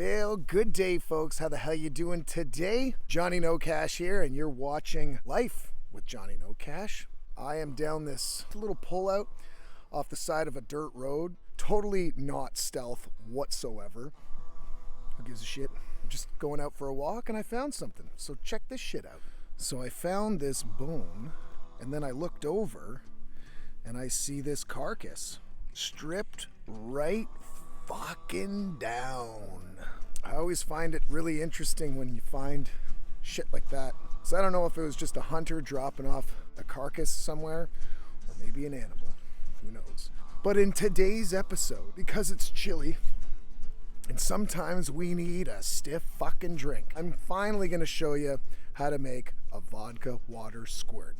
Well, good day, folks. How the hell you doing today? Johnny No Cash here, and you're watching Life with Johnny No Cash. I am down this little pullout off the side of a dirt road. Totally not stealth whatsoever. Who gives a shit? I'm just going out for a walk, and I found something. So check this shit out. So I found this bone, and then I looked over, and I see this carcass stripped right fucking down. I always find it really interesting when you find shit like that. So I don't know if it was just a hunter dropping off a carcass somewhere, or maybe an animal. Who knows? But in today's episode, because it's chilly, and sometimes we need a stiff fucking drink, I'm finally going to show you how to make a vodka water squirt.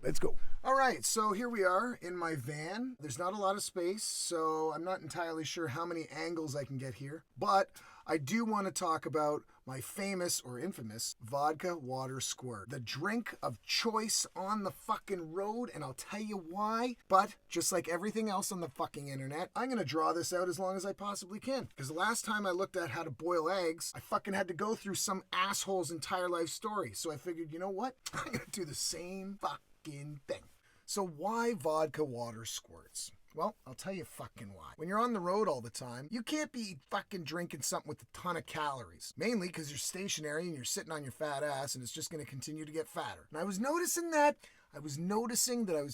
Let's go. All right, so here we are in my van. There's not a lot of space, so I'm not entirely sure how many angles I can get here. But I do want to talk about my famous or infamous vodka water squirt. The drink of choice on the fucking road, and I'll tell you why. But just like everything else on the fucking internet, I'm going to draw this out as long as I possibly can. Because the last time I looked at how to boil eggs, I fucking had to go through some asshole's entire life story. So I figured, you know what? I'm going to do the same fucking thing. So why vodka water squirts? Well, I'll tell you fucking why. When you're on the road all the time, you can't be fucking drinking something with a ton of calories. Mainly because you're stationary and you're sitting on your fat ass and it's just going to continue to get fatter. And I was noticing that I was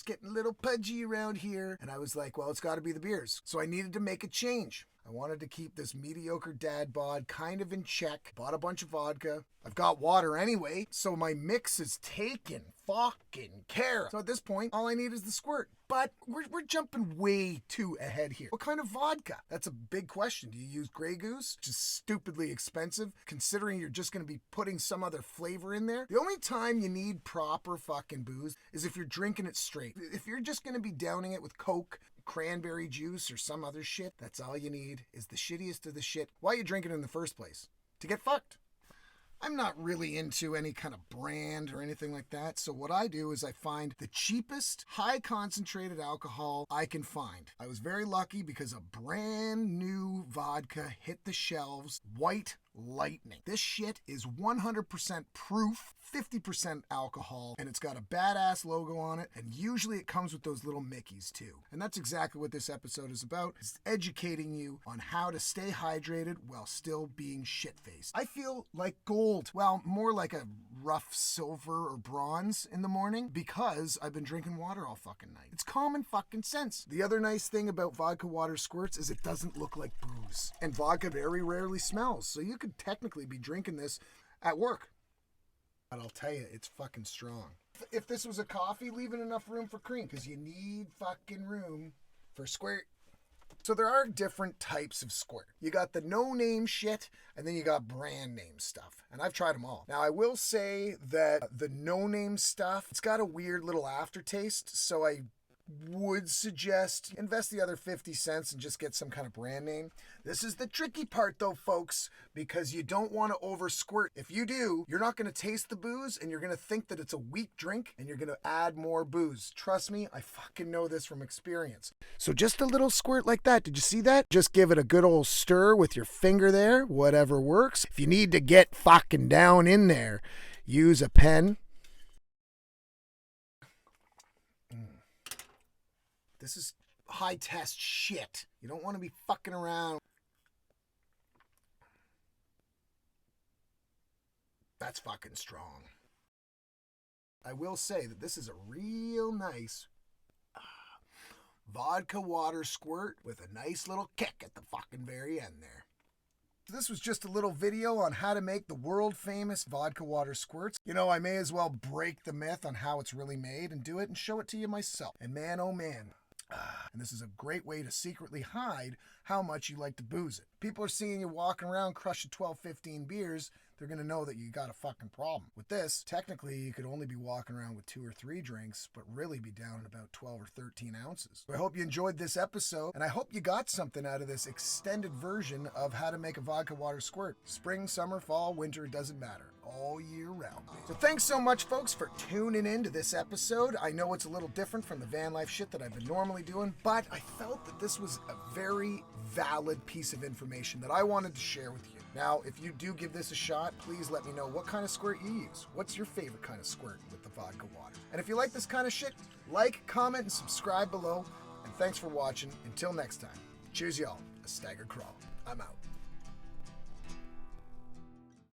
getting a little pudgy around here, and I was like, well, it's got to be the beers. So I needed to make a change. I wanted to keep this mediocre dad bod kind of in check. Bought a bunch of vodka. I've got water anyway, so my mix is taken fucking care. So at this point, all I need is the squirt. But we're jumping way too ahead here. What kind of vodka? That's a big question. Do you use Grey Goose, which is stupidly expensive, considering you're just going to be putting some other flavor in there? The only time you need proper fucking booze is if you're drinking it straight. If you're just going to be downing it with Coke, cranberry juice, or some other shit, that's all you need is the shittiest of the shit. Why are you drinking it in the first place? To get fucked. I'm not really into any kind of brand or anything like that, so what I do is I find the cheapest, high concentrated alcohol I can find. I was very lucky because a brand new vodka hit the shelves, White Lightning. This shit is 100% proof, 50% alcohol, and it's got a badass logo on it, and usually it comes with those little Mickeys too. And that's exactly what this episode is about, is educating you on how to stay hydrated while still being shit-faced. I feel like gold, well, more like a rough silver or bronze in the morning, because I've been drinking water all fucking night. It's common fucking sense. The other nice thing about vodka water squirts is it doesn't look like booze. And vodka very rarely smells, so you could technically be drinking this at work. But I'll tell you, it's fucking strong. If this was a coffee, leaving enough room for cream, because you need fucking room for squirt. So there are different types of squirt. You got the no-name shit, and then you got brand name stuff. And I've tried them all. Now, I will say that the no-name stuff, it's got a weird little aftertaste, so I would suggest invest the other 50 cents and just get some kind of brand name. This is the tricky part though, folks, because you don't want to over squirt. If you do, you're not going to taste the booze and you're going to think that it's a weak drink and you're going to add more booze. Trust me, I fucking know this from experience. So just a little squirt like that. Did you see that? Just give it a good old stir with your finger there, whatever works. If you need to get fucking down in there, use a pen. This is high test shit. You don't want to be fucking around. That's fucking strong. I will say that this is a real nice vodka water squirt with a nice little kick at the fucking very end there. This was just a little video on how to make the world famous vodka water squirts. You know, I may as well break the myth on how it's really made and do it and show it to you myself. And man, oh man. And this is a great way to secretly hide how much you like to booze it. People are seeing you walking around crushing 12, 15 beers. They're going to know that you got a fucking problem. With this, technically, you could only be walking around with 2 or 3 drinks, but really be down at about 12 or 13 ounces. So I hope you enjoyed this episode, and I hope you got something out of this extended version of how to make a vodka water squirt. Spring, summer, fall, winter, it doesn't matter. All year round. So thanks so much, folks, for tuning in to this episode. I know it's a little different from the van life shit that I've been normally doing, but I felt that this was a very valid piece of information that I wanted to share with you. Now, if you do give this a shot, please let me know what kind of squirt you use. What's your favorite kind of squirt with the vodka water? And if you like this kind of shit, like, comment, and subscribe below. And thanks for watching. Until next time, cheers y'all. A staggered crawl. I'm out.